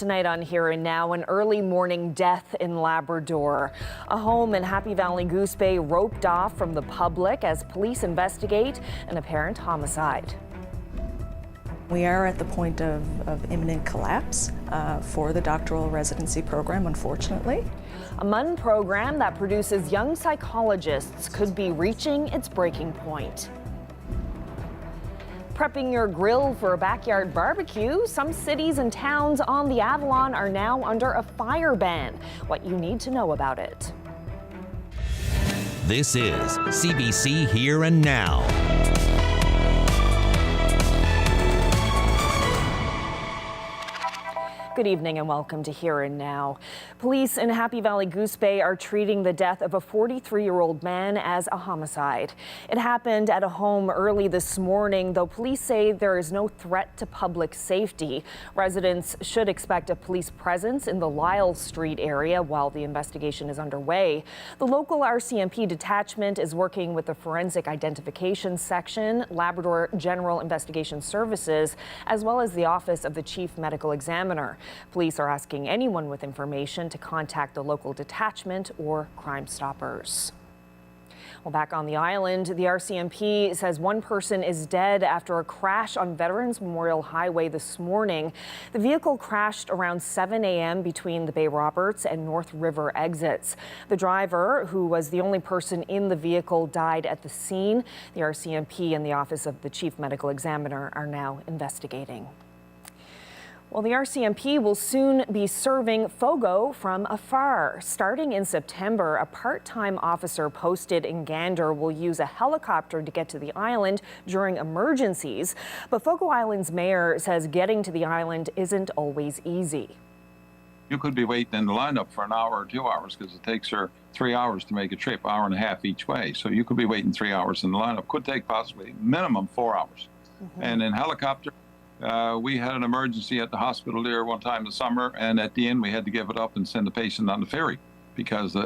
Tonight on Here and Now, an early morning death in Labrador. A home in Happy Valley Goose Bay roped off from the public as police investigate an apparent homicide. We are at the point of imminent collapse for the doctoral residency program, unfortunately. A MUN program that produces young psychologists could be reaching its breaking point. Prepping your grill for a backyard barbecue, some cities and towns on the Avalon are now under a fire ban. What you need to know about it. This is CBC Here and Now. Good evening and welcome to Here and Now. Police in Happy Valley Goose Bay are treating the death of a 43-year-old man as a homicide. It happened at a home early this morning, though police say there is no threat to public safety. Residents should expect a police presence in the Lyle Street area while the investigation is underway. The local RCMP detachment is working with the Forensic Identification Section, Labrador General Investigation Services, as well as the Office of the Chief Medical Examiner. Police are asking anyone with information to contact the local detachment or Crime Stoppers. Well, back on the island, the RCMP says one person is dead after a crash on Veterans Memorial Highway this morning. The vehicle crashed around 7 a.m. between the Bay Roberts and North River exits. The driver, who was the only person in the vehicle, died at the scene. The RCMP and the Office of the Chief Medical Examiner are now investigating. Well, the RCMP will soon be serving Fogo from afar. Starting in September, a part-time officer posted in Gander will use a helicopter to get to the island during emergencies. But Fogo Island's mayor says getting to the island isn't always easy. You could be waiting in the lineup for an hour or 2 hours because it takes her 3 hours to make a trip, hour and a half each way. So you could be waiting 3 hours in the lineup. Could take possibly minimum 4 hours. And in helicopter, we had an emergency at the hospital there one time this summer, and at the end we had to give it up and send the patient on the ferry because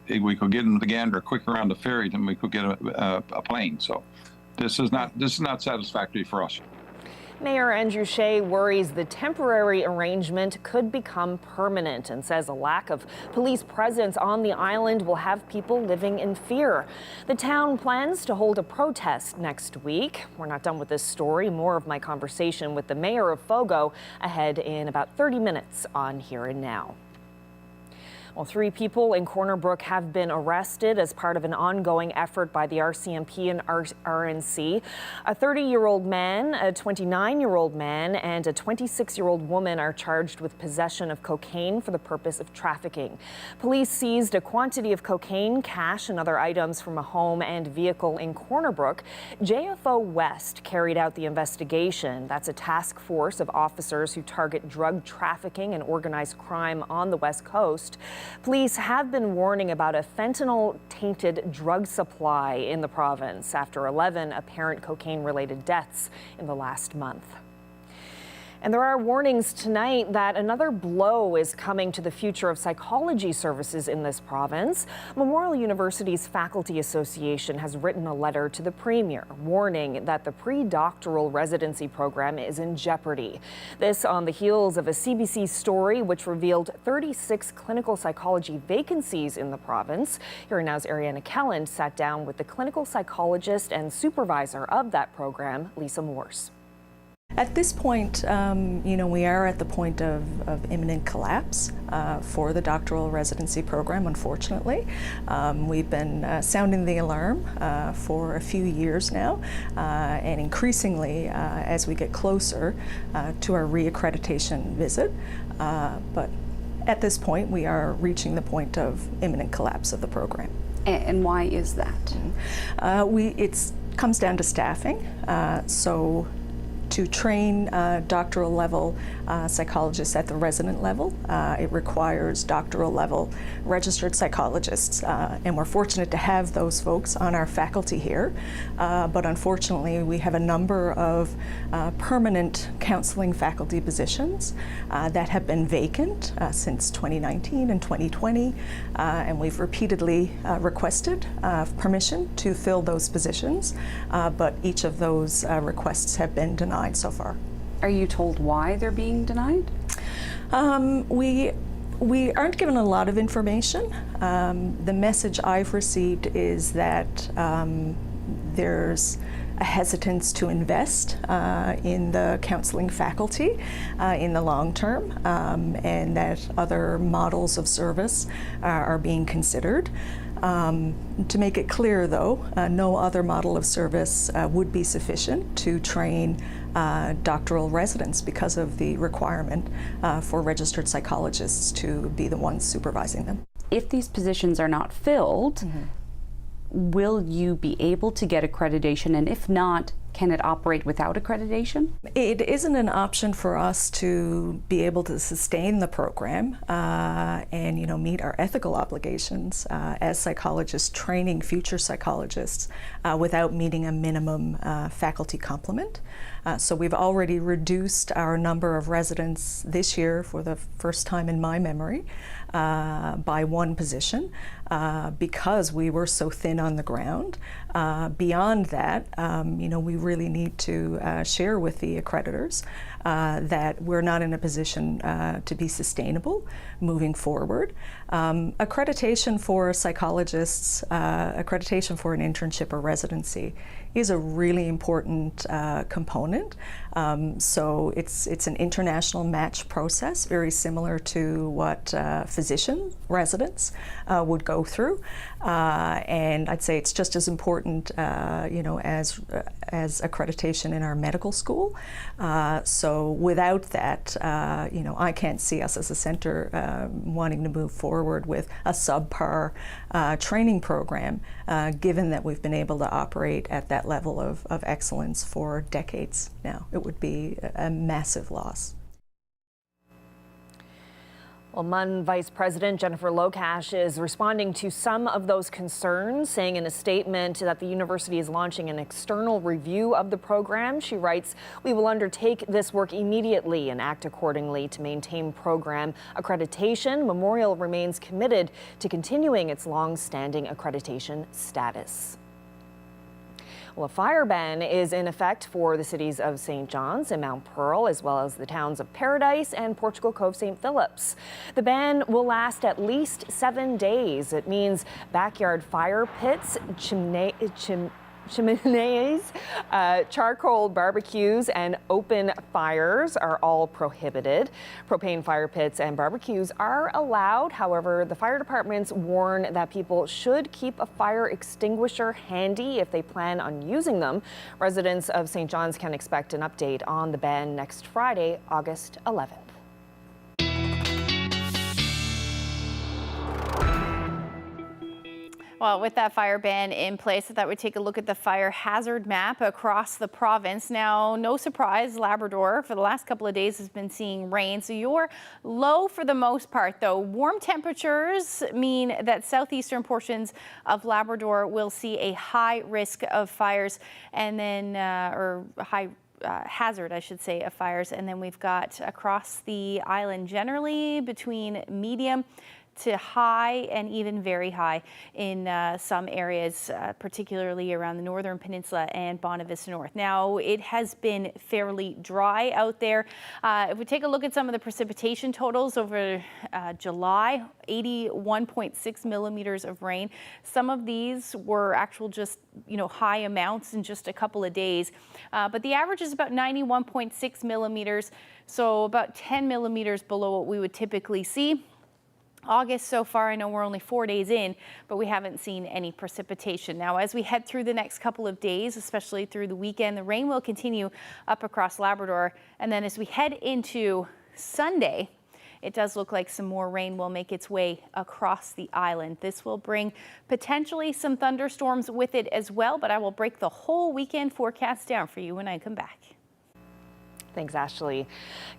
we could get him to Gander quicker on the ferry than we could get a plane. So this is not satisfactory for us. Mayor Andrew Shea worries the temporary arrangement could become permanent and says a lack of police presence on the island will have people living in fear. The town plans to hold a protest next week. We're not done with this story. More of my conversation with the mayor of Fogo ahead in about 30 minutes on Here and Now. Well, 3 people in Corner Brook have been arrested as part of an ongoing effort by the RCMP and RNC. A 30-year-old man, a 29-year-old man, and a 26-year-old woman are charged with possession of cocaine for the purpose of trafficking. Police seized a quantity of cocaine, cash, and other items from a home and vehicle in Corner Brook. JFO West carried out the investigation. That's a task force of officers who target drug trafficking and organized crime on the West Coast. Police have been warning about a fentanyl-tainted drug supply in the province after 11 apparent cocaine-related deaths in the last month. And there are warnings tonight that another blow is coming to the future of psychology services in this province. Memorial University's Faculty Association has written a letter to the Premier warning that the pre-doctoral residency program is in jeopardy. This on the heels of a CBC story which revealed 36 clinical psychology vacancies in the province. Here Now's Ariana Kelland sat down with the clinical psychologist and supervisor of that program, Lisa Morse. At this point, we are at the point of imminent collapse for the doctoral residency program, unfortunately. We've been sounding the alarm for a few years now, and increasingly as we get closer to our reaccreditation visit. But at this point, we are reaching the point of imminent collapse of the program. And why is that? It comes down to staffing. So to train doctoral level psychologists at the resident level, it requires doctoral level registered psychologists. And we're fortunate to have those folks on our faculty here. But unfortunately, we have a number of permanent counseling faculty positions that have been vacant since 2019 and 2020. And we've repeatedly requested permission to fill those positions, but each of those requests have been denied so far. Are you told why they're being denied? We aren't given a lot of information. The message I've received is that there's a hesitance to invest in the counseling faculty in the long term, and that other models of service are being considered. To make it clear, though, no other model of service would be sufficient to train doctoral residents because of the requirement for registered psychologists to be the ones supervising them. If these positions are not filled, will you be able to get accreditation? And if not, can it operate without accreditation? It isn't an option for us to be able to sustain the program and meet our ethical obligations as psychologists training future psychologists without meeting a minimum faculty complement. So we've already reduced our number of residents this year for the first time in my memory by one position because we were so thin on the ground. Beyond that, we really need to share with the accreditors that we're not in a position to be sustainable moving forward. Accreditation for psychologists, accreditation for an internship or residency is a really important component. So it's an international match process, very similar to what physician residents would go through. And I'd say it's just as important, as accreditation in our medical school. So without that, I can't see us as a center wanting to move forward with a subpar training program, given that we've been able to operate at that level of excellence for decades now. It would be a massive loss. Well, MUN Vice President Jennifer Lokash is responding to some of those concerns, saying in a statement that the university is launching an external review of the program. She writes, "We will undertake this work immediately and act accordingly to maintain program accreditation. Memorial remains committed to continuing its long-standing accreditation status." Well, a fire ban is in effect for the cities of St. John's and Mount Pearl, as well as the towns of Paradise and Portugal Cove St. Phillips. The ban will last at least 7 days. It means backyard fire pits, chimneys, charcoal barbecues, and open fires are all prohibited. Propane fire pits and barbecues are allowed. However, the fire departments warn that people should keep a fire extinguisher handy if they plan on using them. Residents of St. John's can expect an update on the ban next Friday, August 11th. Well, with that fire ban in place, I thought we'd take a look at the fire hazard map across the province. Now, no surprise, Labrador for the last couple of days has been seeing rain, so you're low for the most part, though. Warm temperatures mean that southeastern portions of Labrador will see a high risk of fires, and then, hazard, I should say, of fires. And then we've got across the island generally between medium to high and even very high in some areas, particularly around the Northern Peninsula and Bonavista North. Now, it has been fairly dry out there. If we take a look at some of the precipitation totals over July, 81.6 millimeters of rain. Some of these were actual just, high amounts in just a couple of days. But the average is about 91.6 millimeters, so about 10 millimeters below what we would typically see. August so far, I know we're only 4 days in, but we haven't seen any precipitation. Now, as we head through the next couple of days, especially through the weekend, the rain will continue up across Labrador. And then as we head into Sunday, it does look like some more rain will make its way across the island. This will bring potentially some thunderstorms with it as well, but I will break the whole weekend forecast down for you when I come back. Thanks, Ashley.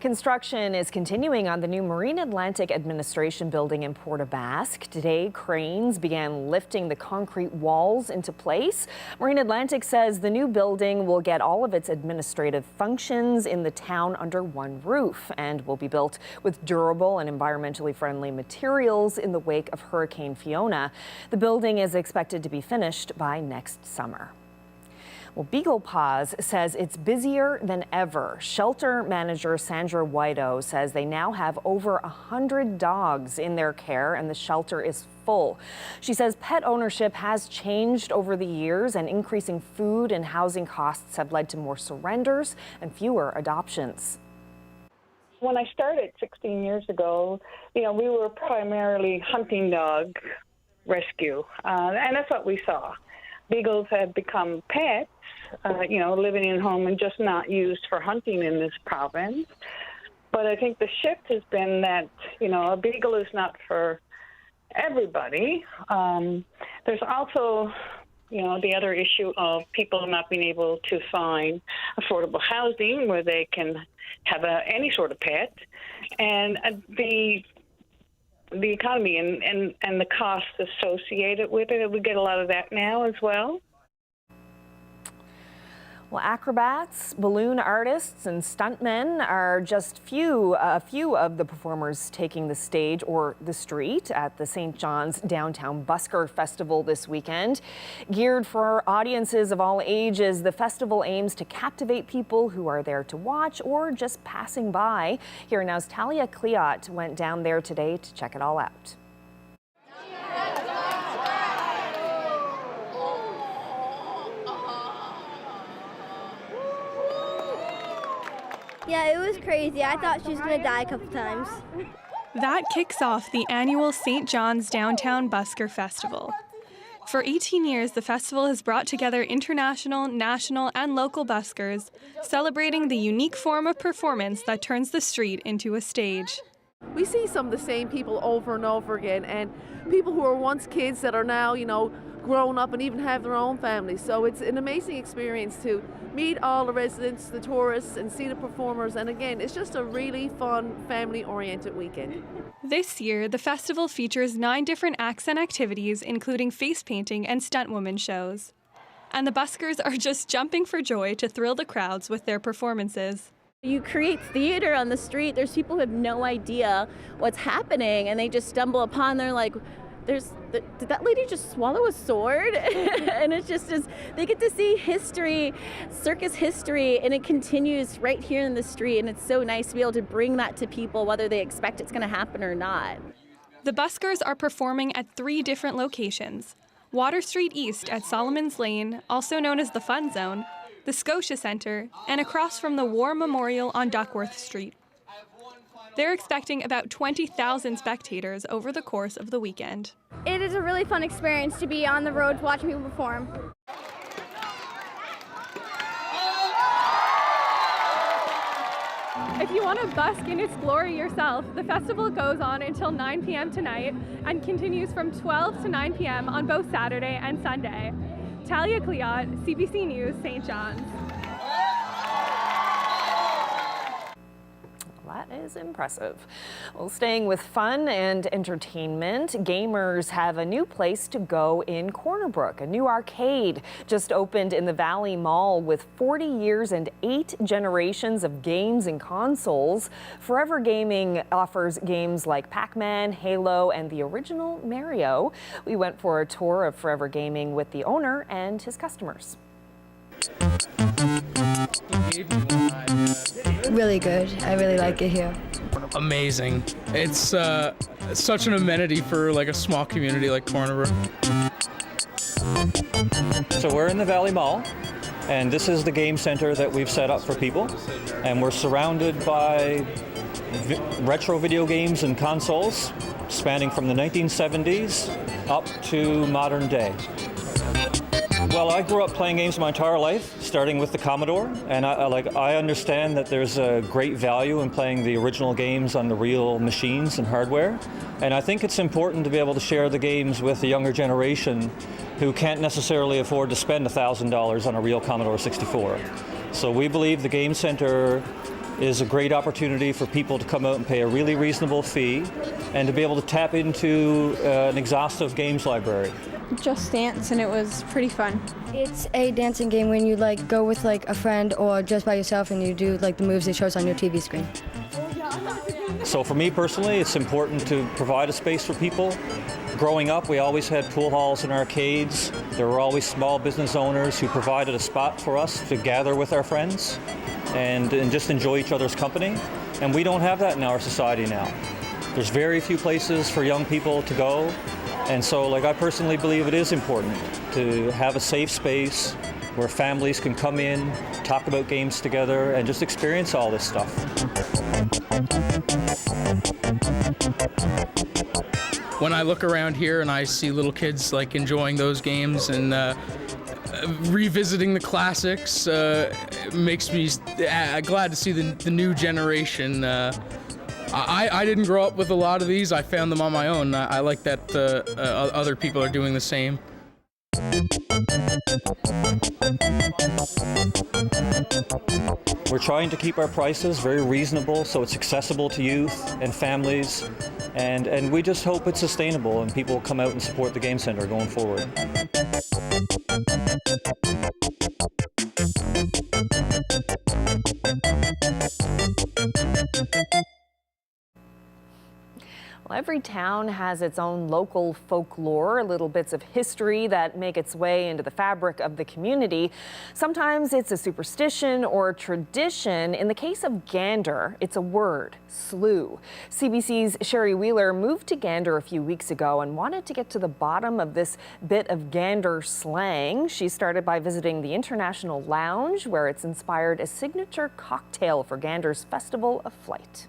Construction is continuing on the new Marine Atlantic Administration building in Port aux Basques. Today, cranes began lifting the concrete walls into place. Marine Atlantic says the new building will get all of its administrative functions in the town under one roof and will be built with durable and environmentally friendly materials in the wake of Hurricane Fiona. The building is expected to be finished by next summer. Well, Beagle Paws says it's busier than ever. Shelter manager Sandra Whiteau says they now have over 100 dogs in their care and the shelter is full. She says pet ownership has changed over the years and increasing food and housing costs have led to more surrenders and fewer adoptions. When I started 16 years ago, we were primarily hunting dog rescue, and that's what we saw. Beagles have become pets, living in home and just not used for hunting in this province. But I think the shift has been that, a beagle is not for everybody. There's also, the other issue of people not being able to find affordable housing where they can have any sort of pet, and the economy and the costs associated with it. We get a lot of that now as well. Well, acrobats, balloon artists, and stuntmen are just a few of the performers taking the stage or the street at the St. John's downtown Busker Festival this weekend. Geared for audiences of all ages, the festival aims to captivate people who are there to watch or just passing by. Here now's Talia Cleot went down there today to check it all out. Yeah, it was crazy. I thought she was going to die a couple times. That kicks off the annual St. John's Downtown Busker Festival. For 18 years, the festival has brought together international, national, and local buskers, celebrating the unique form of performance that turns the street into a stage. We see some of the same people over and over again, and people who were once kids that are now, grown up and even have their own families. So it's an amazing experience to meet all the residents, the tourists, and see the performers. And again, it's just a really fun, family-oriented weekend. This year, the festival features 9 different acts and activities, including face painting and stunt woman shows. And the buskers are just jumping for joy to thrill the crowds with their performances. You create theater on the street. There's people who have no idea what's happening, and they just stumble upon, they're like, did that lady just swallow a sword? And it's just they get to see history, circus history, and it continues right here in the street. And it's so nice to be able to bring that to people, whether they expect it's going to happen or not. The buskers are performing at 3 different locations: Water Street East at Solomon's Lane, also known as the Fun Zone, the Scotia Centre, and across from the War Memorial on Duckworth Street. They're expecting about 20,000 spectators over the course of the weekend. It is a really fun experience to be on the road watching people perform. If you want to busk in its glory yourself, the festival goes on until 9 p.m. tonight and continues from 12 to 9 p.m. on both Saturday and Sunday. Talia Cleot, CBC News, St. John's. That is impressive. Well, staying with fun and entertainment, gamers have a new place to go in Corner Brook. A new arcade just opened in the Valley Mall with 40 years and 8 generations of games and consoles. Forever Gaming offers games like Pac-Man, Halo, and the original Mario. We went for a tour of Forever Gaming with the owner and his customers. Really good. I really like it here. Amazing. It's such an amenity for like a small community like Corner Brook. So we're in the Valley Mall, and this is the game center that we've set up for people, and we're surrounded by retro video games and consoles spanning from the 1970s up to modern day. Well, I grew up playing games my entire life, starting with the Commodore, and I understand that there's a great value in playing the original games on the real machines and hardware, and I think it's important to be able to share the games with the younger generation who can't necessarily afford to spend $1,000 on a real Commodore 64. So we believe the Game Center is a great opportunity for people to come out and pay a really reasonable fee and to be able to tap into an exhaustive games library. Just Dance, and it was pretty fun. It's a dancing game when you go with a friend or just by yourself and you do the moves it shows on your TV screen. So for me personally, it's important to provide a space for people Growing up, we always had pool halls and arcades. There were always small business owners who provided a spot for us to gather with our friends and just enjoy each other's company. And we don't have that in our society now. There's very few places for young people to go. And so, I personally believe it is important to have a safe space where families can come in, talk about games together, and just experience all this stuff. When I look around here and I see little kids enjoying those games and revisiting the classics, it makes me glad to see the new generation. I didn't grow up with a lot of these. I found them on my own. I like that other people are doing the same. We're trying to keep our prices very reasonable so it's accessible to youth and families, and we just hope it's sustainable and people will come out and support the Game Centre going forward. Well, every town has its own local folklore, little bits of history that make its way into the fabric of the community. Sometimes it's a superstition or a tradition. In the case of Gander, it's a word, slew. CBC's Sherry Wheeler moved to Gander a few weeks ago and wanted to get to the bottom of this bit of Gander slang. She started by visiting the International Lounge, where it's inspired a signature cocktail for Gander's Festival of Flight.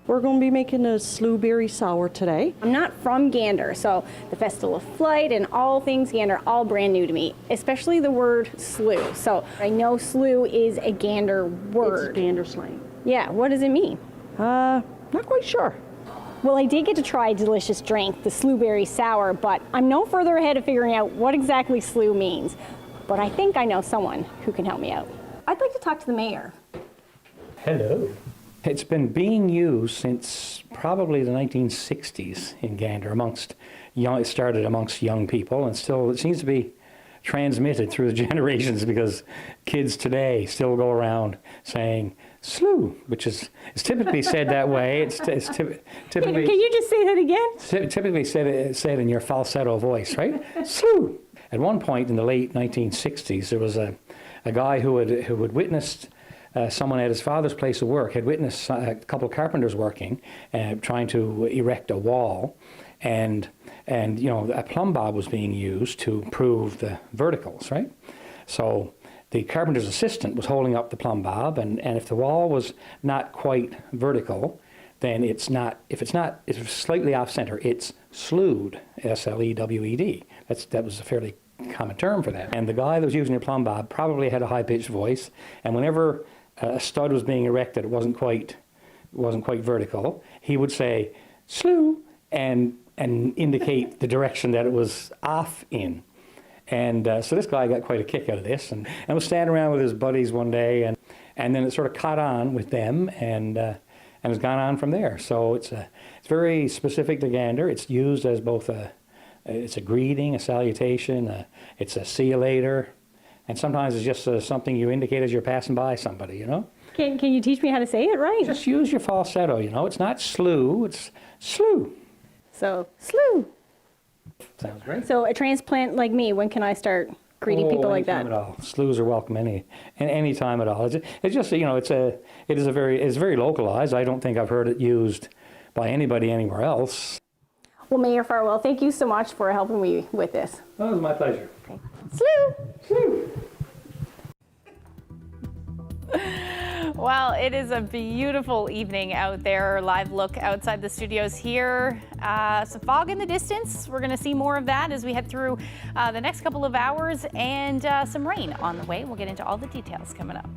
We're going to be making a slewberry sour today. I'm not from Gander, so the Festival of Flight and all things Gander, all brand new to me, especially the word slew. So I know slew is a Gander word. It's Gander slang. Yeah, what does it mean? Not quite sure. Well, I did get to try a delicious drink, the slewberry sour, but I'm no further ahead of figuring out what exactly slew means. But I think I know someone who can help me out. I'd like to talk to the mayor. Hello. It's been being used since probably the 1960s in Gander it started amongst young people, and still it seems to be transmitted through the generations because kids today still go around saying slew, which is typically said that way. It's typically. Can you just say that again? Typically said in your falsetto voice, right? Slew. At one point in the late 1960s, there was a guy who had witnessed. Someone at his father's place of work had witnessed a couple of carpenters working, trying to erect a wall, and a plumb bob was being used to improve the verticals, right? So the carpenter's assistant was holding up the plumb bob, and if the wall was not quite vertical, then if it's slightly off center, it's slewed, S-L-E-W-E-D. That was a fairly common term for that. And the guy that was using the plumb bob probably had a high-pitched voice, and whenever a stud was being erected, it wasn't quite vertical, he would say slew and indicate the direction that it was off in. And so this guy got quite a kick out of this, and was standing around with his buddies one day, and then it sort of caught on with them, and has gone on from there. So it's very specific to Gander. It's used as both it's a greeting, a salutation, it's a see you later, and sometimes it's just something you indicate as you're passing by somebody, you know? Can you teach me how to say it right? Just use your falsetto, you know? It's not slew, it's slew. So, slew. Sounds great. So a transplant like me, when can I start greeting people like that? Anytime at all. Slews are welcome any time at all. It's just, you know, it's very localized. I don't think I've heard it used by anybody anywhere else. Well, Mayor Farwell, thank you so much for helping me with this. Oh, it was my pleasure. Okay. Slew! Slew! Well, it is a beautiful evening out there. Live look outside the studios here. Some fog in the distance. We're going to see more of that as we head through the next couple of hours, and some rain on the way. We'll get into all the details coming up.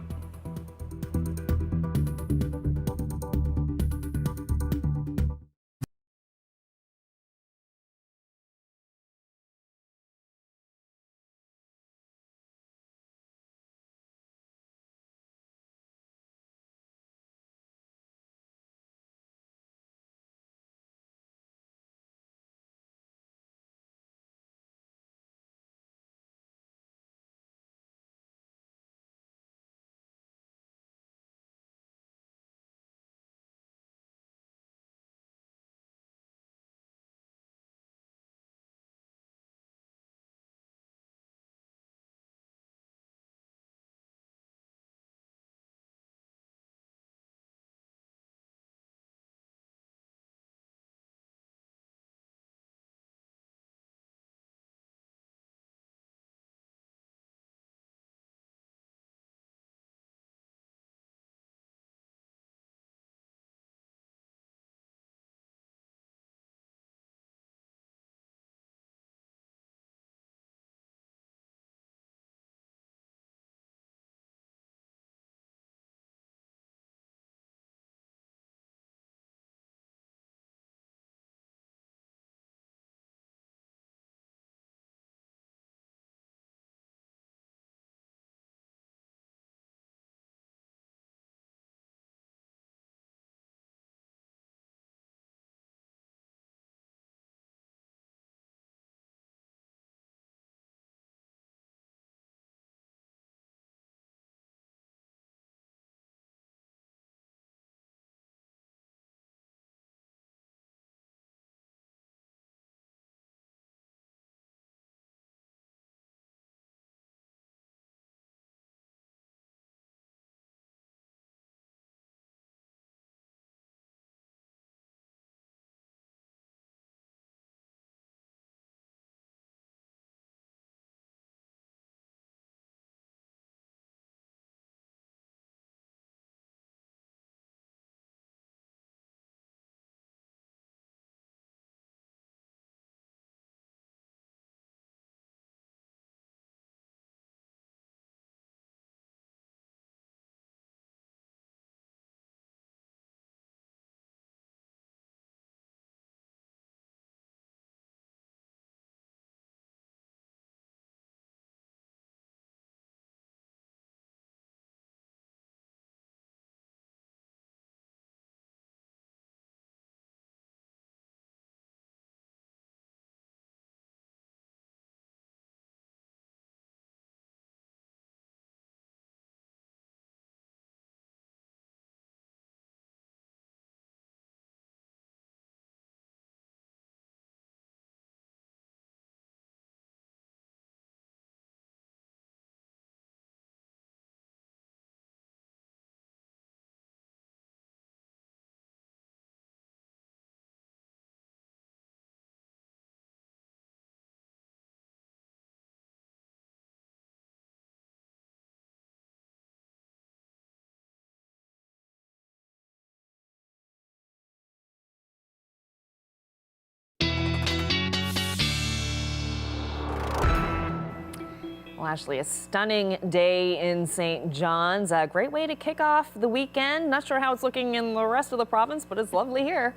Well, Ashley, a stunning day in St. John's. A great way to kick off the weekend. Not sure how it's looking in the rest of the province, but it's lovely here.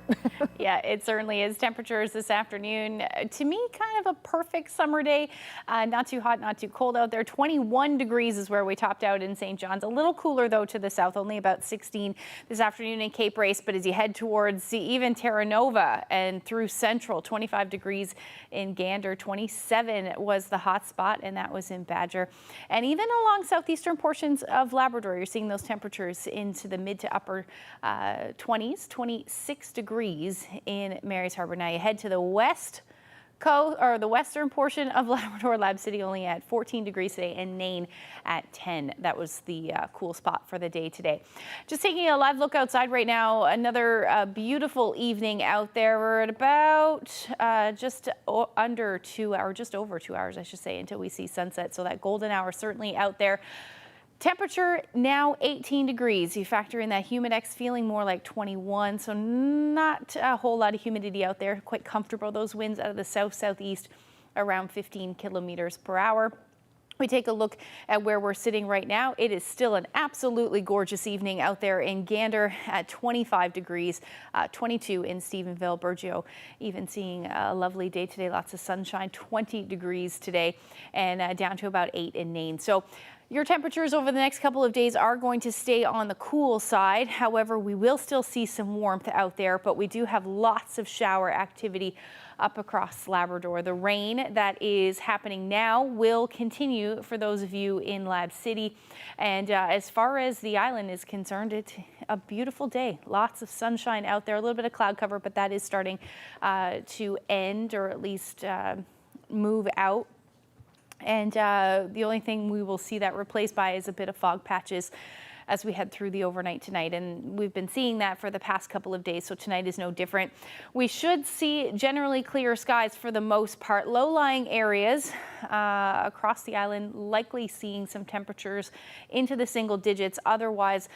Yeah, it certainly is. Temperatures this afternoon, to me, kind of a perfect summer day. Not too hot, not too cold out there. 21 degrees is where we topped out in St. John's. A little cooler, though, to the south, only about 16 this afternoon in Cape Race. But as you head towards even Terra Nova and through Central, 25 degrees in Gander, 27 was the hot spot, and that was in Badger. And even along southeastern portions of Labrador, you're seeing those temperatures into the mid to upper 20s, 26 degrees in Mary's Harbour. Now you head to the west coast, or the western portion of Labrador, Lab City only at 14 degrees today, and Nain at 10. That was the cool spot for the day today. Just taking a live look outside right now. Another beautiful evening out there. We're at about just under 2 hours, just over 2 hours, I should say, until we see sunset. So that golden hour certainly out there. Temperature now 18 degrees. You factor in that humidex, feeling more like 21, so not a whole lot of humidity out there. Quite comfortable. Those winds out of the south-southeast around 15 kilometers per hour. We take a look at where we're sitting right now. It is still an absolutely gorgeous evening out there in Gander at 25 degrees, 22 in Stephenville. Burgeo even seeing a lovely day today. Lots of sunshine, 20 degrees today, and down to about 8 in Nain. So your temperatures over the next couple of days are going to stay on the cool side. However, we will still see some warmth out there, but we do have lots of shower activity up across Labrador. The rain that is happening now will continue for those of you in Lab City. And as far as the island is concerned, it's a beautiful day. Lots of sunshine out there, a little bit of cloud cover, but that is starting to end, or at least move out. And the only thing we will see that replaced by is a bit of fog patches as we head through the overnight tonight. And we've been seeing that for the past couple of days, so tonight is no different. We should see generally clear skies for the most part. Low-lying areas across the island likely seeing some temperatures into the single digits. Otherwise,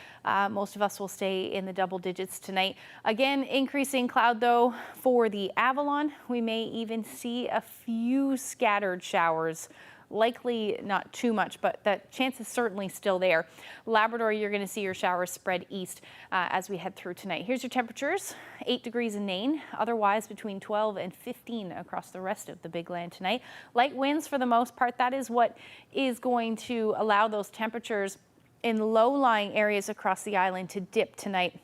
most of us will stay in the double digits tonight. Again, increasing cloud, though, for the Avalon. We may even see a few scattered showers. Likely not too much, but that chance is certainly still there. Labrador, you're going to see your showers spread east as we head through tonight. Here's your temperatures: 8 degrees in Nain, otherwise between 12 and 15 across the rest of the big land tonight. Light winds for the most part. That is what is going to allow those temperatures in low-lying areas across the island to dip tonight,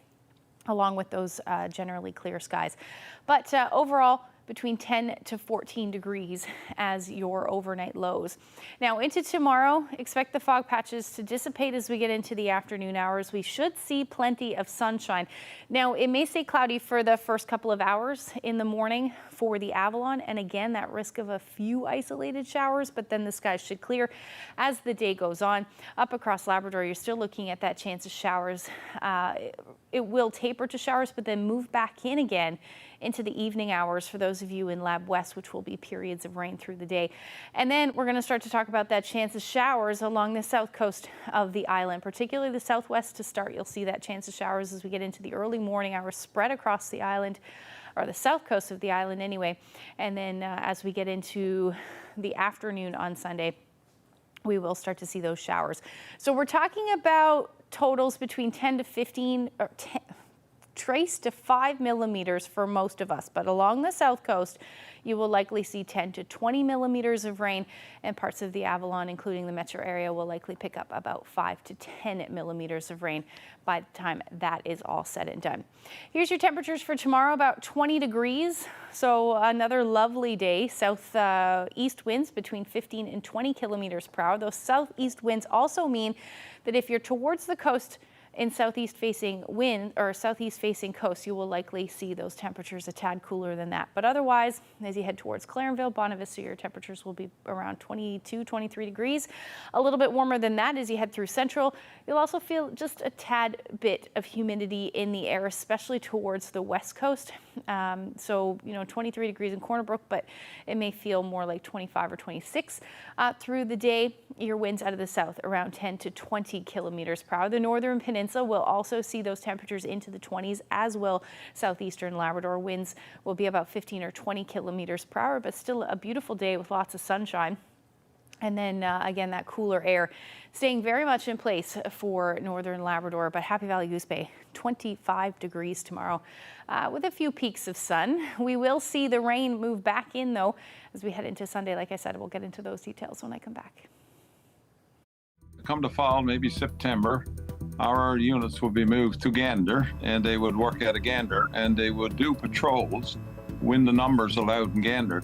along with those generally clear skies. But overall, between 10 to 14 degrees as your overnight lows. Now into tomorrow, expect the fog patches to dissipate as we get into the afternoon hours. We should see plenty of sunshine. Now it may stay cloudy for the first couple of hours in the morning for the Avalon, and again that risk of a few isolated showers, but then the skies should clear as the day goes on. Up across Labrador, you're still looking at that chance of showers. It will taper to showers, but then move back in again into the evening hours for those of you in Lab West, which will be periods of rain through the day. And then we're going to start to talk about that chance of showers along the south coast of the island, particularly the southwest to start. You'll see that chance of showers as we get into the early morning hours spread across the island, or the south coast of the island anyway. And then as we get into the afternoon on Sunday, we will start to see those showers. So we're talking about totals between 10 to 15, or 10, trace to 5 millimeters for most of us, but along the south coast you will likely see 10 to 20 millimeters of rain, and parts of the Avalon, including the metro area, will likely pick up about 5 to 10 millimeters of rain by the time that is all said and done. Here's your temperatures for tomorrow: about 20 degrees, so another lovely day. Southeast winds between 15 and 20 kilometers per hour. Those southeast winds also mean that if you're towards the coast in southeast facing wind, or southeast facing coast, you will likely see those temperatures a tad cooler than that. But otherwise, as you head towards Clarenville, Bonavista, your temperatures will be around 22, 23 degrees. A little bit warmer than that as you head through Central. You'll also feel just a tad bit of humidity in the air, especially towards the west coast. So, 23 degrees in Corner Brook, but it may feel more like 25 or 26 through the day. Your winds out of the south around 10 to 20 kilometers per hour. The northern peninsula will also see those temperatures into the 20s, as will southeastern Labrador. Winds will be about 15 or 20 kilometers per hour, but still a beautiful day with lots of sunshine. And then again, that cooler air staying very much in place for northern Labrador, but Happy Valley Goose Bay, 25 degrees tomorrow with a few peaks of sun. We will see the rain move back in though as we head into Sunday. Like I said, we'll get into those details when I come back. Come to fall, maybe September, our units will be moved to Gander, and they would work at a Gander, and they would do patrols when the numbers allowed in Gander.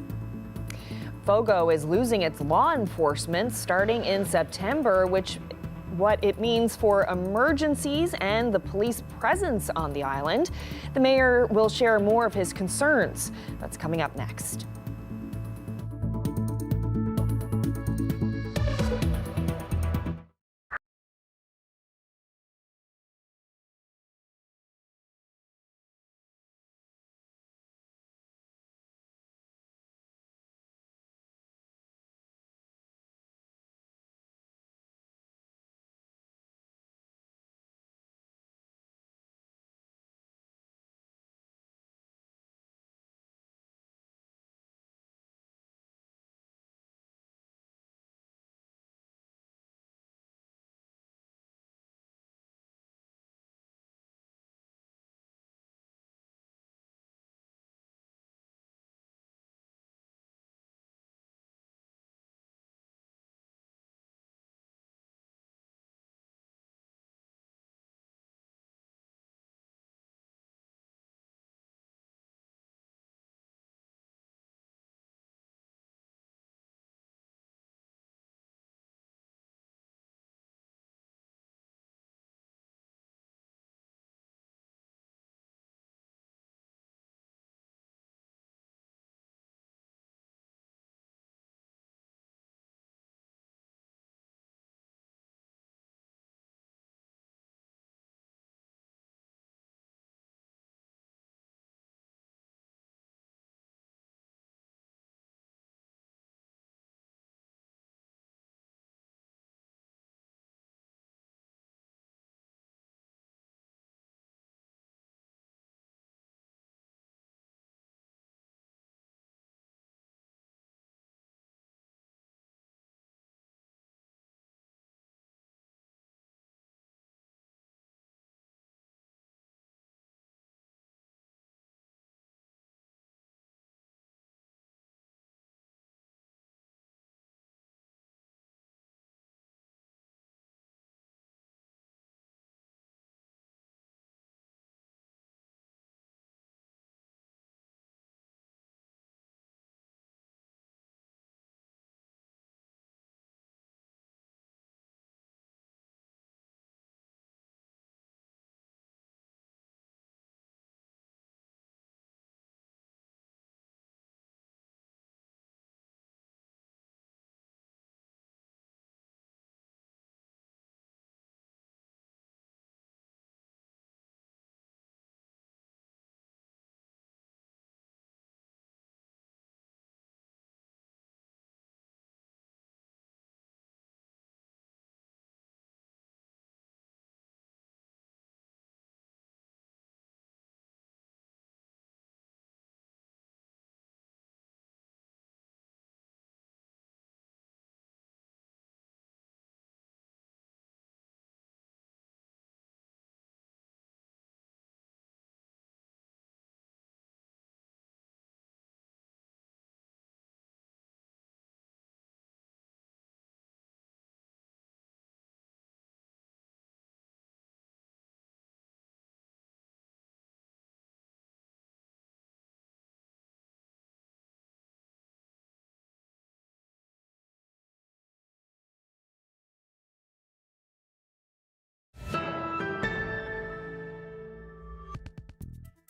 Fogo is losing its law enforcement starting in September, what it means for emergencies and the police presence on the island. The mayor will share more of his concerns. That's coming up next.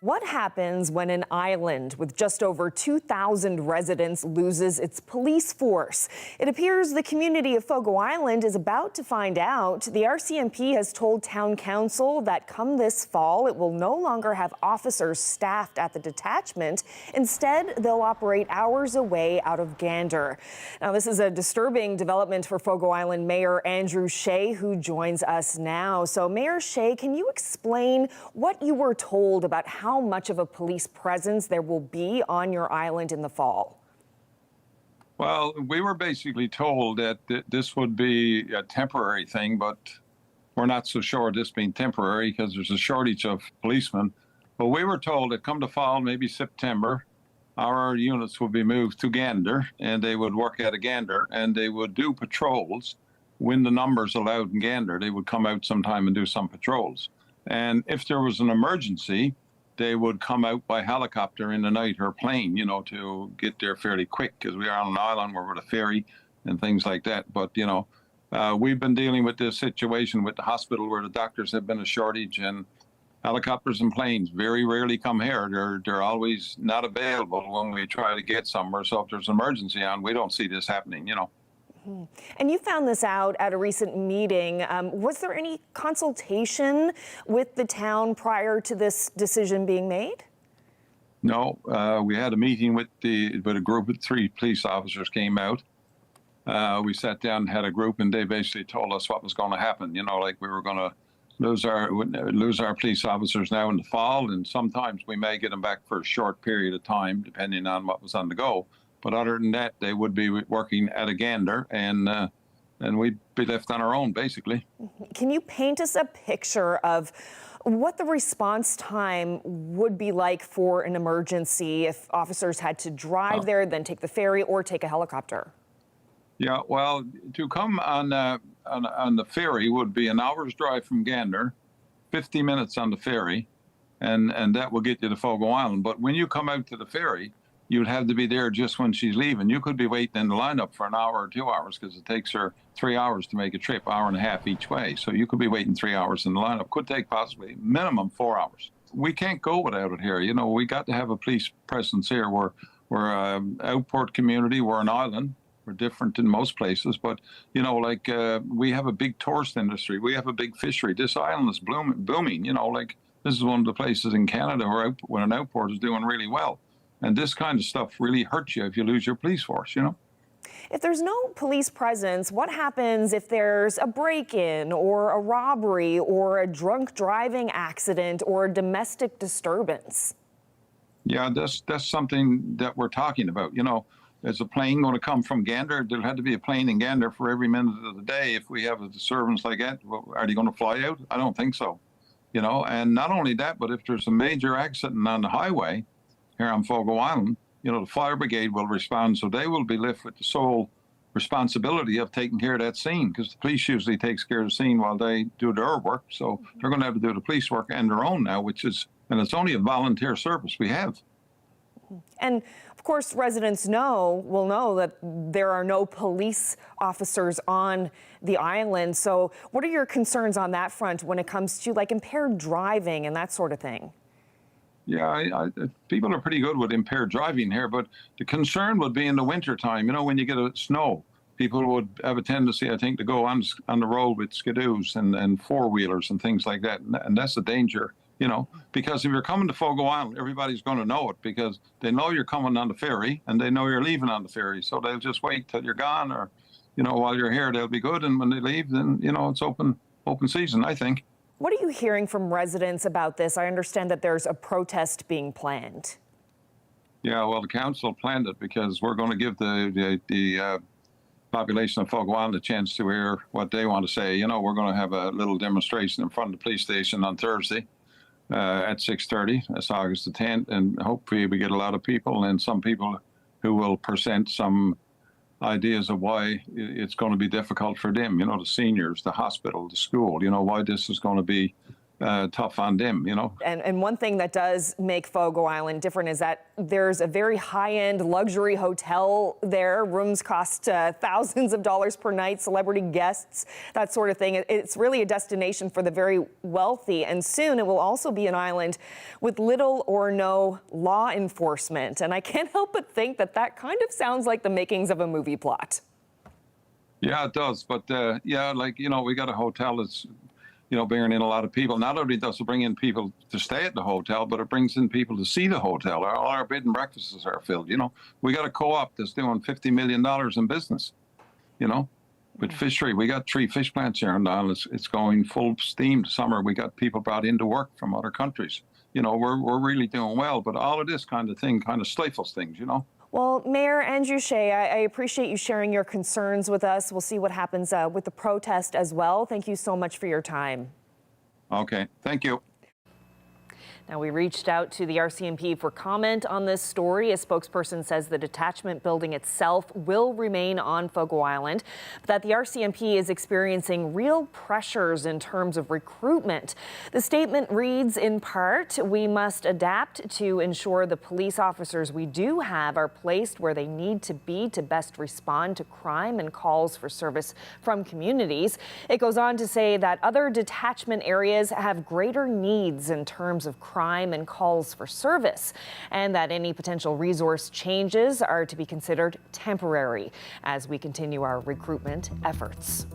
What happens when an island with just over 2,000 residents loses its police force? It appears the community of Fogo Island is about to find out. The RCMP has told Town Council that come this fall, it will no longer have officers staffed at the detachment. Instead, they'll operate hours away out of Gander. Now, this is a disturbing development for Fogo Island Mayor Andrew Shea, who joins us now. So, Mayor Shea, can you explain what you were told about how much of a police presence there will be on your island in the fall? Well, we were basically told that this would be a temporary thing, but we're not so sure of this being temporary because there's a shortage of policemen. But we were told that come the fall, maybe September, our units would be moved to Gander, and they would work at a Gander, and they would do patrols. When the numbers allowed in Gander, they would come out sometime and do some patrols. And if there was an emergency, they would come out by helicopter in the night or plane, to get there fairly quick because we are on an island where we're a ferry and things like that. But, we've been dealing with this situation with the hospital where the doctors have been a shortage, and helicopters and planes very rarely come here. They're always not available when we try to get somewhere. So if there's an emergency on, we don't see this happening, And you found this out at a recent meeting. Was there any consultation with the town prior to this decision being made? No, we had a meeting with a group of 3 police officers came out. We sat down and had a group, and they basically told us what was going to happen. Like we were going to lose our police officers now in the fall, and sometimes we may get them back for a short period of time, depending on what was on the go. But other than that, they would be working at a Gander, and we'd be left on our own, basically. Can you paint us a picture of what the response time would be like for an emergency if officers had to drive there, then take the ferry, or take a helicopter? Yeah, well, to come on the ferry would be an hour's drive from Gander, 50 minutes on the ferry, and that will get you to Fogo Island. But when you come out to the ferry, you'd have to be there just when she's leaving. You could be waiting in the lineup for an hour or 2 hours because it takes her 3 hours to make a trip, hour and a half each way. So you could be waiting 3 hours in the lineup. Could take possibly minimum 4 hours. We can't go without it here. We got to have a police presence here. We're an outport community. We're an island. We're different in most places, but we have a big tourist industry. We have a big fishery. This island is booming. This is one of the places in Canada where an outport is doing really well. And this kind of stuff really hurts you if you lose your police force. If there's no police presence, what happens if there's a break-in or a robbery or a drunk driving accident or a domestic disturbance? Yeah, that's something that we're talking about. Is a plane going to come from Gander? There'll have to be a plane in Gander for every minute of the day. If we have a disturbance like that, are they going to fly out? I don't think so. And not only that, but if there's a major accident on the highway here on Fogo Island, the fire brigade will respond. So they will be left with the sole responsibility of taking care of that scene because the police usually takes care of the scene while they do their work. So they're going to have to do the police work and their own now, and it's only a volunteer service we have. And of course, residents will know that there are no police officers on the island. So what are your concerns on that front when it comes to impaired driving and that sort of thing? Yeah, people are pretty good with impaired driving here, but the concern would be in the wintertime. When you get a snow, people would have a tendency, I think, to go on the road with skidoos and four-wheelers and things like that. And that's a danger. Because if you're coming to Fogo Island, everybody's going to know it because they know you're coming on the ferry and they know you're leaving on the ferry. So they'll just wait till you're gone or, while you're here, they'll be good. And when they leave, then, it's open season, I think. What are you hearing from residents about this? I understand that there's a protest being planned. Yeah, well, the council planned it because we're going to give the population of Fogo Island a chance to hear what they want to say. We're going to have a little demonstration in front of the police station on Thursday. At 6:30, that's August the 10th, and hopefully we get a lot of people and some people who will present some ideas of why it's going to be difficult for them, the seniors, the hospital, the school, why this is going to be tough on them, And one thing that does make Fogo Island different is that there's a very high-end luxury hotel there. Rooms cost thousands of dollars per night, celebrity guests, that sort of thing. It's really a destination for the very wealthy. And soon it will also be an island with little or no law enforcement. And I can't help but think that kind of sounds like the makings of a movie plot. Yeah, it does. But we got a hotel that's bringing in a lot of people. Not only does it bring in people to stay at the hotel, but it brings in people to see the hotel. All our bed and breakfasts are filled. We got a co-op that's doing $50 million in business, with fishery. We got 3 fish plants here on the island. It's going full steam this summer. We got people brought in to work from other countries. We're really doing well, but all of this kind of thing kind of stifles things, Well, Mayor Andrew Shea, I appreciate you sharing your concerns with us. We'll see what happens with the protest as well. Thank you so much for your time. Okay, thank you. Now, we reached out to the RCMP for comment on this story. A spokesperson says the detachment building itself will remain on Fogo Island, but that the RCMP is experiencing real pressures in terms of recruitment. The statement reads, in part, we must adapt to ensure the police officers we do have are placed where they need to be to best respond to crime and calls for service from communities. It goes on to say that other detachment areas have greater needs in terms of crime and calls for service, and that any potential resource changes are to be considered temporary as we continue our recruitment efforts.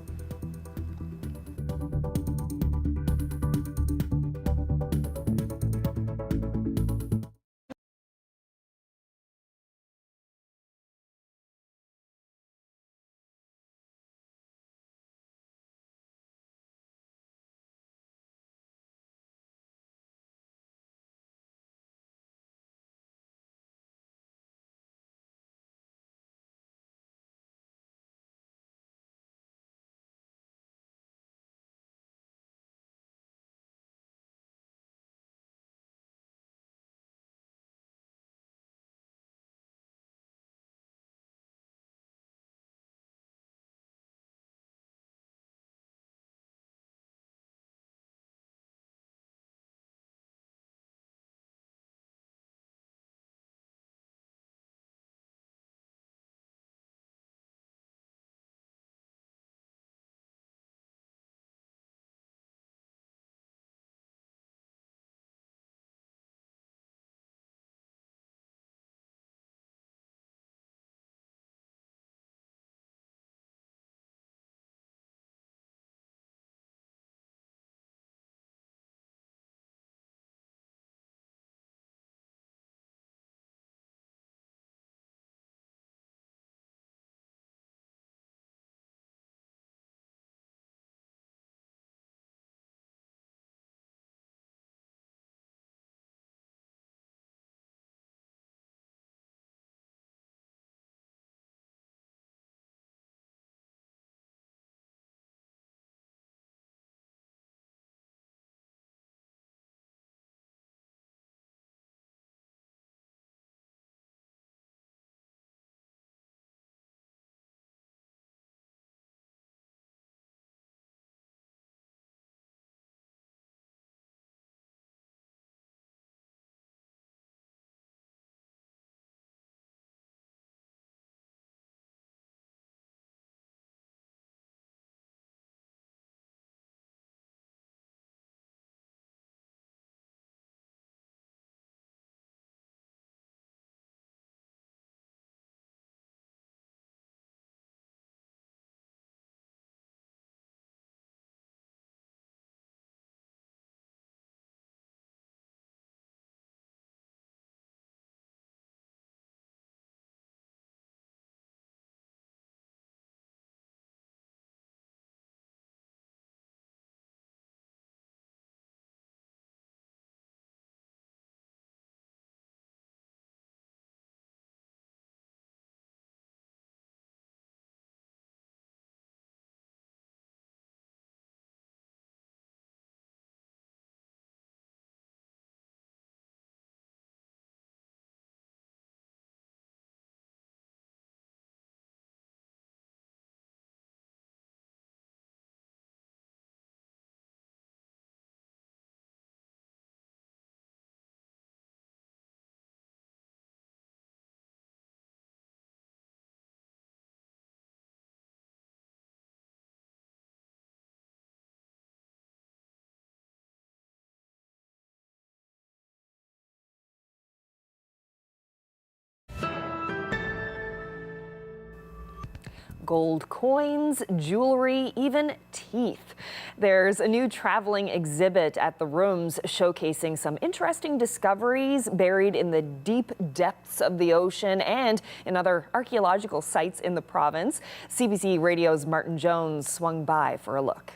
Gold coins, jewelry, even teeth. There's a new traveling exhibit at the Rooms showcasing some interesting discoveries buried in the deep depths of the ocean and in other archaeological sites in the province. CBC Radio's Martin Jones swung by for a look.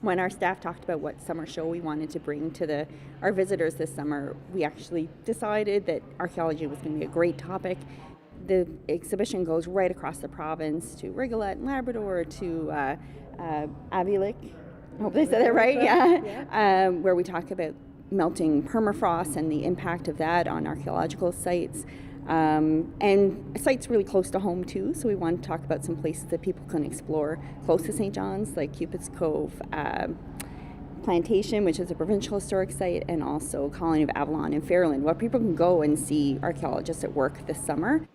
When our staff talked about what summer show we wanted to bring to our visitors this summer, we actually decided that archaeology was going to be a great topic. the exhibition goes right across the province to Rigolet and Labrador, to Avilic, I hope I said that right, yeah. Where we talk about melting permafrost and the impact of that on archaeological sites. And a site's really close to home too, so we want to talk about some places that people can explore close to St. John's, like Cupid's Cove Plantation, which is a provincial historic site, and also Colony of Avalon and Fairland, where people can go and see archaeologists at work this summer.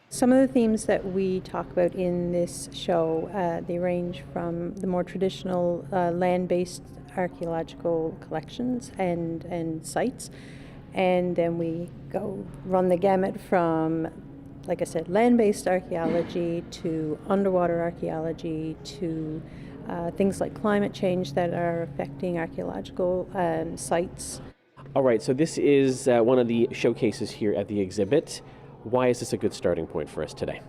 Some of the themes that we talk about in this show, they range from the more traditional land-based archaeological collections and sites, and then we go run the gamut from, like I said, land-based archaeology to underwater archaeology to things like climate change that are affecting archaeological sites. All right, so this is one of the showcases here at the exhibit. Why is this a good starting point for us today?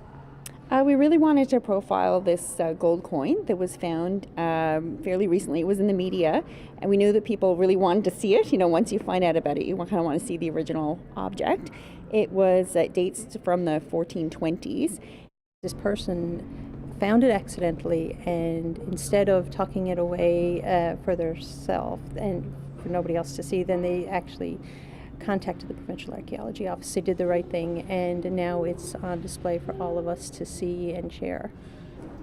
We really wanted to profile this gold coin that was found fairly recently. It was in the media, and we knew that people really wanted to see it. You know, once you find out about it, you kind of want to see the original object. It dates from the 1420s. This person found it accidentally, and instead of tucking it away for themselves and for nobody else to see, then they actually contacted the Provincial Archaeology Office. They did the right thing, and now it's on display for all of us to see and share.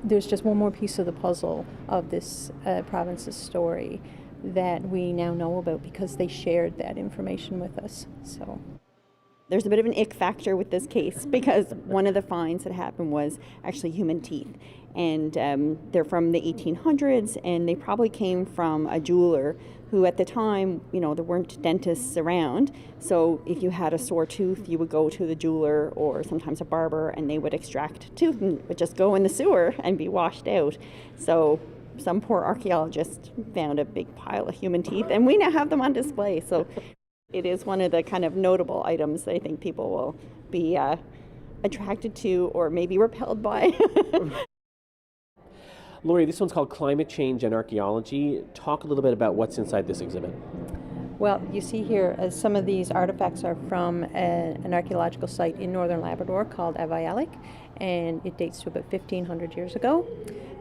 There's just one more piece of the puzzle of this province's story that we now know about because they shared that information with us. So there's a bit of an ick factor with this case because one of the finds that happened was actually human teeth, and they're from the 1800s, and they probably came from a jeweler who at the time, you know, there weren't dentists around, so if you had a sore tooth, you would go to the jeweler or sometimes a barber, and they would extract a tooth and would just go in the sewer and be washed out. So some poor archaeologist found a big pile of human teeth, and we now have them on display. So it is one of the kind of notable items that I think people will be attracted to or maybe repelled by. Lori, this one's called Climate Change and Archaeology. Talk a little bit about what's inside this exhibit. Well, you see here, some of these artifacts are from an archaeological site in northern Labrador called Avilic, and it dates to about 1,500 years ago.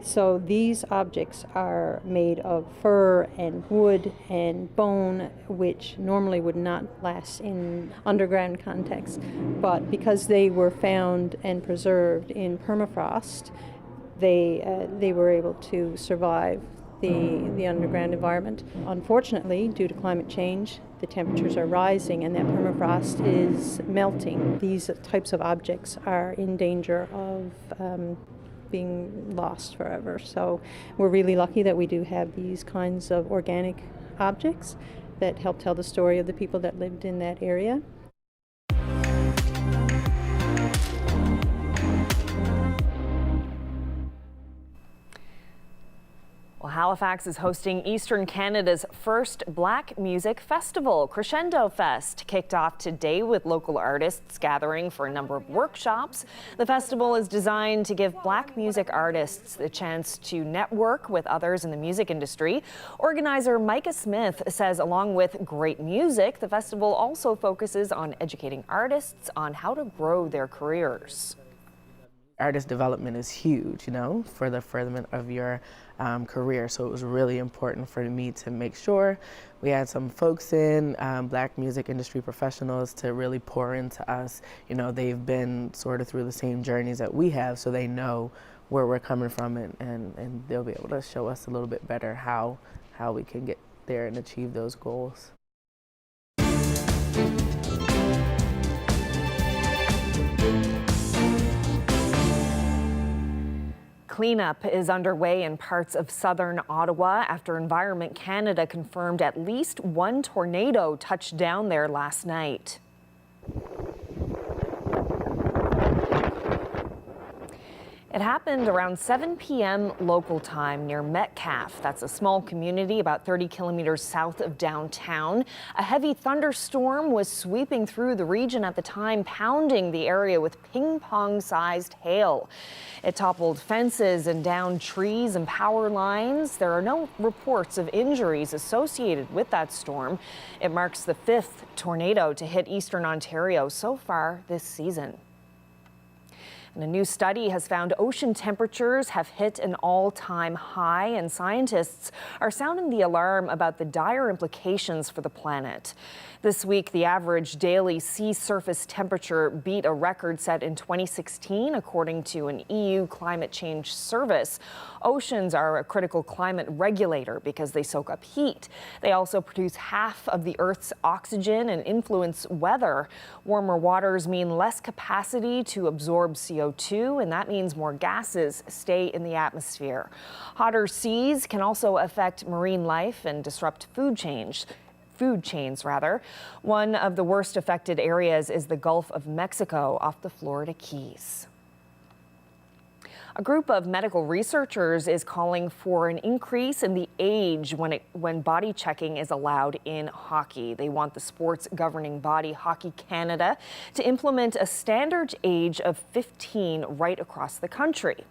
So these objects are made of fur and wood and bone, which normally would not last in underground context. But because they were found and preserved in permafrost, they were able to survive the underground environment. Unfortunately, due to climate change, the temperatures are rising and that permafrost is melting. These types of objects are in danger of being lost forever. So we're really lucky that we do have these kinds of organic objects that help tell the story of the people that lived in that area. Well, Halifax is hosting Eastern Canada's first Black Music Festival. Crescendo Fest kicked off today with local artists gathering for a number of workshops. The festival is designed to give Black music artists the chance to network with others in the music industry. Organizer Micah Smith says along with great music, the festival also focuses on educating artists on how to grow their careers. Artist development is huge, you know, for the furtherment of your career. So it was really important for me to make sure we had some folks in, Black music industry professionals, to really pour into us. You know, they've been sort of through the same journeys that we have, so they know where we're coming from, and they'll be able to show us a little bit better how we can get there and achieve those goals. Cleanup is underway in parts of southern Ottawa after Environment Canada confirmed at least one tornado touched down there last night. It happened around 7 p.m. local time near Metcalfe. That's a small community about 30 kilometers south of downtown. A heavy thunderstorm was sweeping through the region at the time, pounding the area with ping-pong-sized hail. It toppled fences and downed trees and power lines. There are no reports of injuries associated with that storm. It marks the 5th tornado to hit eastern Ontario so far this season. And a new study has found ocean temperatures have hit an all-time high, and scientists are sounding the alarm about the dire implications for the planet. This week, the average daily sea surface temperature beat a record set in 2016, according to an EU climate change service. Oceans are a critical climate regulator because they soak up heat. They also produce half of the Earth's oxygen and influence weather. Warmer waters mean less capacity to absorb CO2, and that means more gases stay in the atmosphere. Hotter seas can also affect marine life and disrupt food chains. One of the worst affected areas is the Gulf of Mexico off the Florida Keys. A group of medical researchers is calling for an increase in the age when body checking is allowed in hockey. They want the sport's governing body, Hockey Canada, to implement a standard age of 15 right across the country.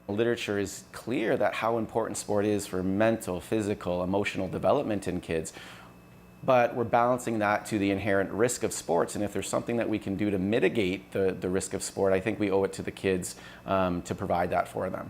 Literature is clear that how important sport is for mental, physical, emotional development in kids. But we're balancing that to the inherent risk of sports. And if there's something that we can do to mitigate the risk of sport, I think we owe it to the kids to provide that for them.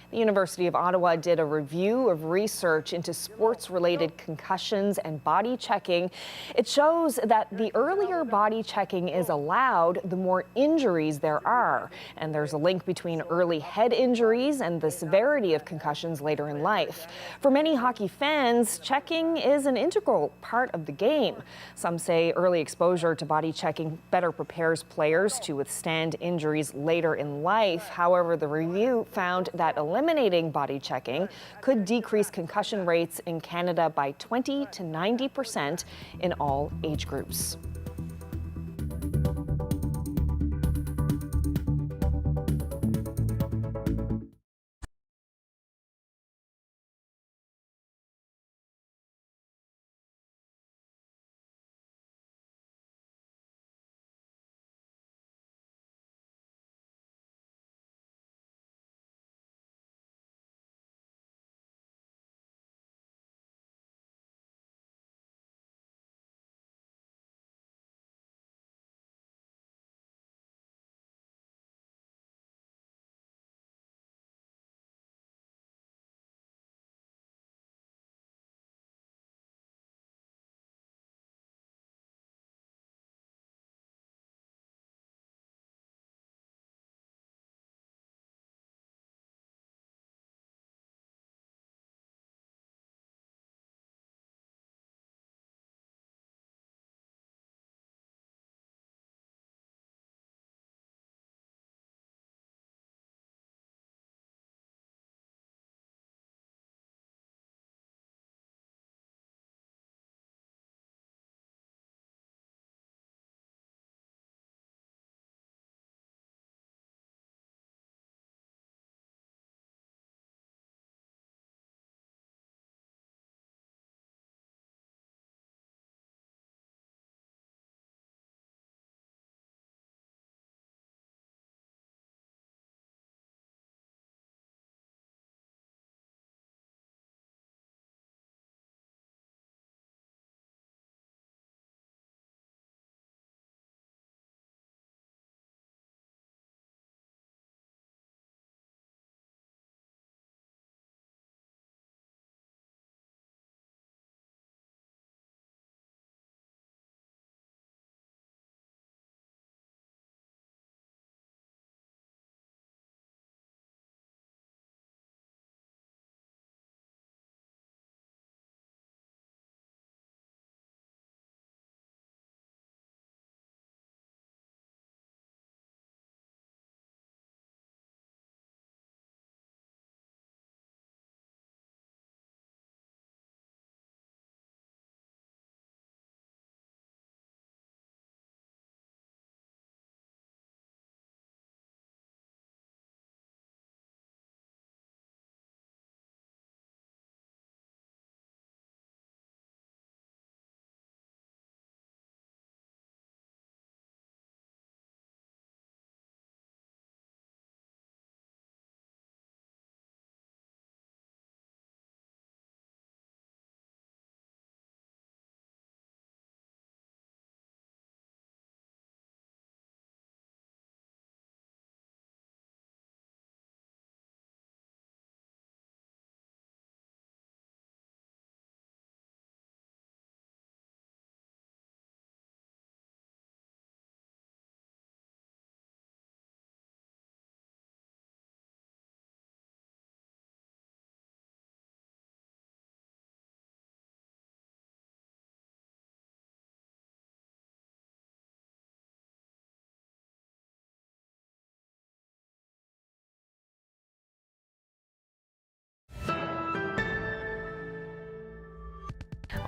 The University of Ottawa did a review of research into sports-related concussions and body checking. It shows that the earlier body checking is allowed, the more injuries there are. And there's a link between early head injuries and the severity of concussions later in life. For many hockey fans, checking is an integral part of the game. Some say early exposure to body checking better prepares players to withstand injuries later in life. However, the review found that eliminating body checking could decrease concussion rates in Canada by 20 to 90% in all age groups.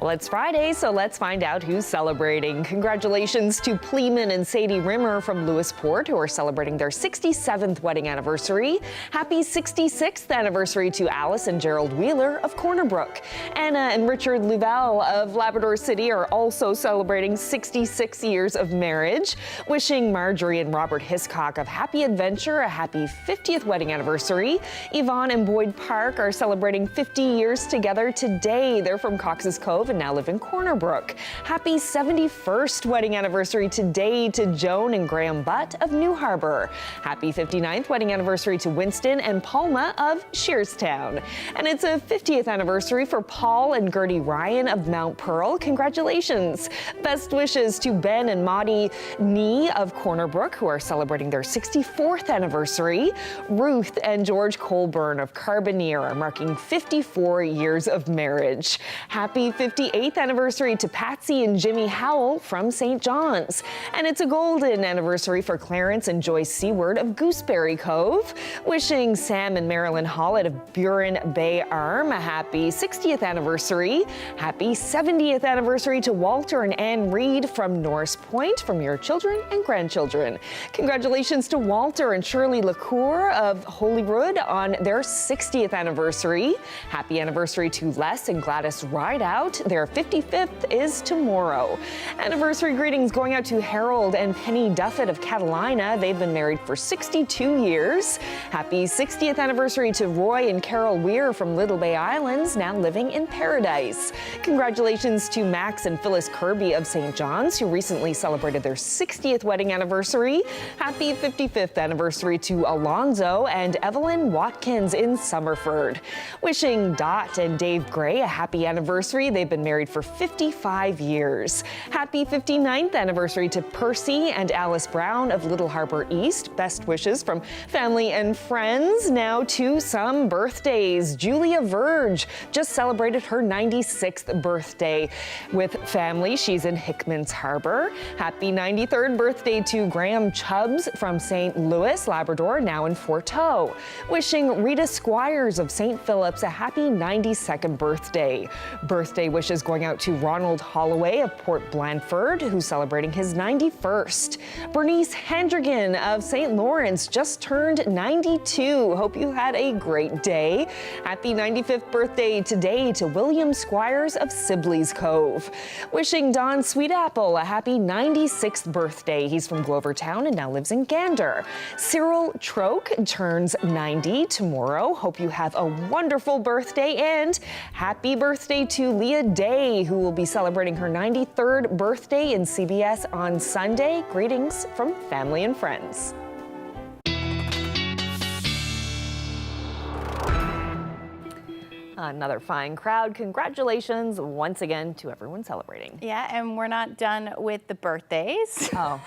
Well, it's Friday, so let's find out who's celebrating. Congratulations to Pleeman and Sadie Rimmer from Lewisport, who are celebrating their 67th wedding anniversary. Happy 66th anniversary to Alice and Gerald Wheeler of Corner Brook. Anna and Richard Louvel of Labrador City are also celebrating 66 years of marriage. Wishing Marjorie and Robert Hiscock of Happy Adventure a happy 50th wedding anniversary. Yvonne and Boyd Park are celebrating 50 years together today. They're from Cox's Cove and now live in Corner Brook. Happy 71st wedding anniversary today to Joan and Graham Butt of New Harbour. Happy 59th wedding anniversary to Winston and Palma of Shearstown. And it's a 50th anniversary for Paul and Gertie Ryan of Mount Pearl. Congratulations. Best wishes to Ben and Maudie Nee of Corner Brook, who are celebrating their 64th anniversary. Ruth and George Colburn of Carbonear are marking 54 years of marriage. Happy 58th anniversary to Patsy and Jimmy Howell from St. John's. And it's a golden anniversary for Clarence and Joyce Seward of Gooseberry Cove. Wishing Sam and Marilyn Hollett of Burin Bay Arm a happy 60th anniversary. Happy 70th anniversary to Walter and Ann Reed from Norris Point, from your children and grandchildren. Congratulations to Walter and Shirley LaCour of Holyrood on their 60th anniversary. Happy anniversary to Les and Gladys Rideout. Their 55th is tomorrow. Anniversary greetings going out to Harold and Penny Duffett of Catalina. They've been married for 62 years. Happy 60th anniversary to Roy and Carol Weir from Little Bay Islands, now living in Paradise. Congratulations to Max and Phyllis Kirby of St. John's, who recently celebrated their 60th wedding anniversary. Happy 55th anniversary to Alonzo and Evelyn Watkins in Summerford. Wishing Dot and Dave Gray a happy anniversary. They've been married for 55 years. Happy 59th anniversary to Percy and Alice Brown of Little Harbor East. Best wishes from family and friends. Now to some birthdays. Julia Verge just celebrated her 96th birthday with family. She's in Hickman's Harbor. Happy 93rd birthday to Graham Chubbs from St. Louis, Labrador, now in Forteau. Wishing Rita Squires of St. Philip's a happy 92nd birthday. Birthday wishes going out to Ronald Holloway of Port Blandford, who's celebrating his 91st. Bernice Hendrigan of St. Lawrence just turned 92. Hope you had a great day. Happy 95th birthday today to William Squires of Sibley's Cove. Wishing Don Sweetapple a happy 96th birthday. He's from Glovertown and now lives in Gander. Cyril Troke turns 90 tomorrow. Hope you have a wonderful birthday, and happy birthday to Leah Day, who will be celebrating her 93rd birthday in CBS on Sunday. Greetings from family and friends. Another fine crowd. Congratulations once again to everyone celebrating. Yeah, and we're not done with the birthdays. Oh.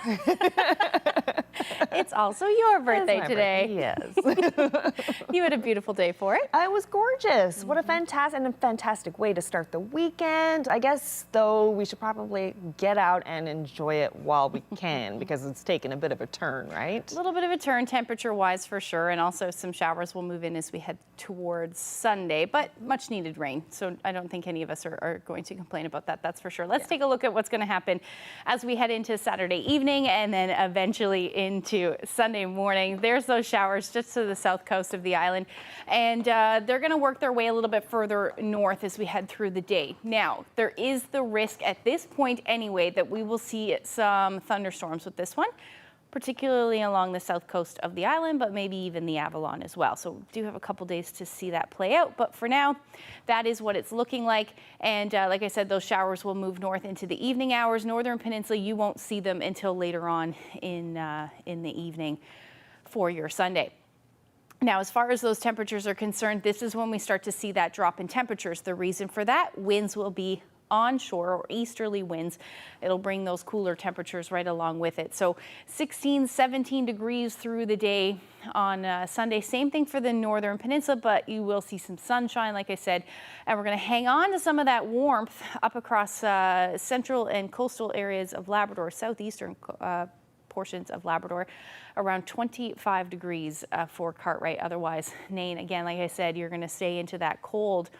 It's also your birthday today. Birthday, yes. You had a beautiful day for it. It was gorgeous. What a fantastic way to start the weekend. I guess, though, we should probably get out and enjoy it while we can, because it's taken a bit of a turn, right? A little bit of a turn temperature-wise for sure, and also some showers will move in as we head towards Sunday, but much needed rain, so I don't think any of us are going to complain about that, that's for sure. Let's take a look at what's going to happen as we head into Saturday evening and then eventually into Sunday morning. There's those showers just to the south coast of the island, and they're going to work their way a little bit further north as we head through the day. Now, there is the risk at this point anyway that we will see some thunderstorms with this one, particularly along the south coast of the island, but maybe even the Avalon as well. So we do have a couple days to see that play out. But for now, that is what it's looking like. And like I said, those showers will move north into the evening hours. Northern Peninsula, you won't see them until later on in the evening for your Sunday. Now, as far as those temperatures are concerned, this is when we start to see that drop in temperatures. The reason for that, winds will be onshore or easterly winds. It'll bring those cooler temperatures right along with it. So 16, 17 degrees through the day on Sunday. Same thing for the Northern Peninsula, but you will see some sunshine, like I said, and we're going to hang on to some of that warmth up across central and coastal areas of Labrador, southeastern portions of Labrador, around 25 degrees for Cartwright. Otherwise, Nain, again, like I said, you're going to stay into that cold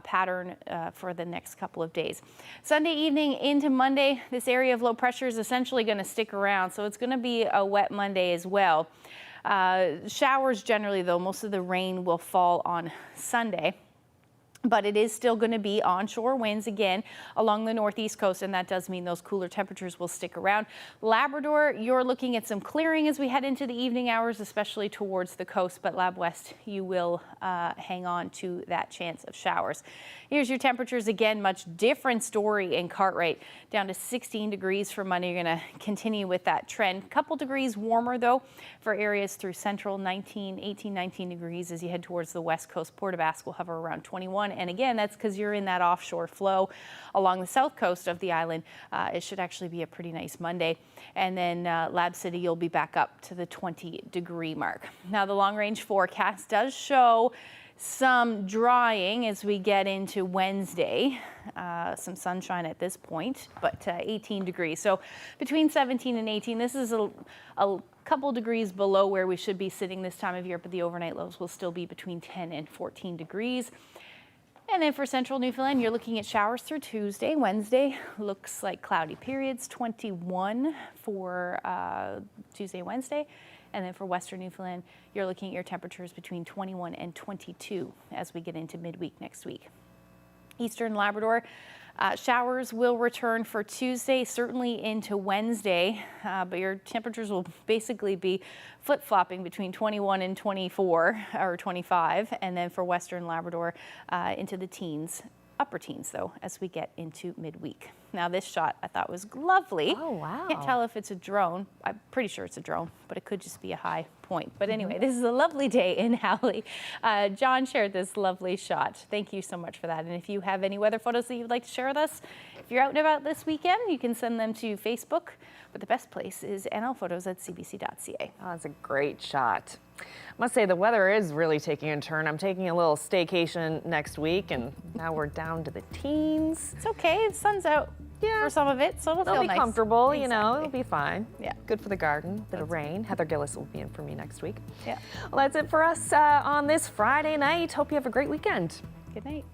pattern for the next couple of days. Sunday evening into Monday, this area of low pressure is essentially going to stick around, so it's going to be a wet Monday as well. Showers generally, though, most of the rain will fall on Sunday. But it is still going to be onshore winds again along the northeast coast, and that does mean those cooler temperatures will stick around. Labrador, you're looking at some clearing as we head into the evening hours, especially towards the coast, but Lab West, you will hang on to that chance of showers. Here's your temperatures again, much different story in Cartwright. Down to 16 degrees for Monday. You're going to continue with that trend. Couple degrees warmer, though, for areas through central, 18, 19 degrees as you head towards the west coast. Port of Ask will hover around 21. And again, that's because you're in that offshore flow along the south coast of the island. It should actually be a pretty nice Monday. And then Lab City, you'll be back up to the 20-degree mark. Now, the long-range forecast does show some drying as we get into Wednesday. Some sunshine at this point, but 18 degrees. So between 17 and 18, this is a couple degrees below where we should be sitting this time of year, but the overnight lows will still be between 10 and 14 degrees. And then for central Newfoundland, you're looking at showers through Tuesday. Wednesday looks like cloudy periods, 21 for Tuesday, Wednesday. And then for western Newfoundland, you're looking at your temperatures between 21 and 22 as we get into midweek next week. Eastern Labrador, showers will return for Tuesday, certainly into Wednesday, but your temperatures will basically be flip-flopping between 21 and 24 or 25, and then for Western Labrador into the teens, upper teens though, as we get into midweek. Now this shot I thought was lovely. Oh, wow. Can't tell if it's a drone. I'm pretty sure it's a drone, but it could just be a high point. But anyway, this is a lovely day in Howley. John shared this lovely shot. Thank you so much for that. And if you have any weather photos that you'd like to share with us, if you're out and about this weekend, you can send them to Facebook. But the best place is nlphotos@cbc.ca. Oh, that's a great shot. I must say the weather is really taking a turn. I'm taking a little staycation next week, and now we're down to the teens. It's okay. The sun's out for some of it, so it'll feel be nice. comfortable, Exactly. you know, it'll be fine. Yeah. Good for the garden, bit of rain. Heather Gillis will be in for me next week. Yeah. Well, that's it for us on this Friday night. Hope you have a great weekend. Good night.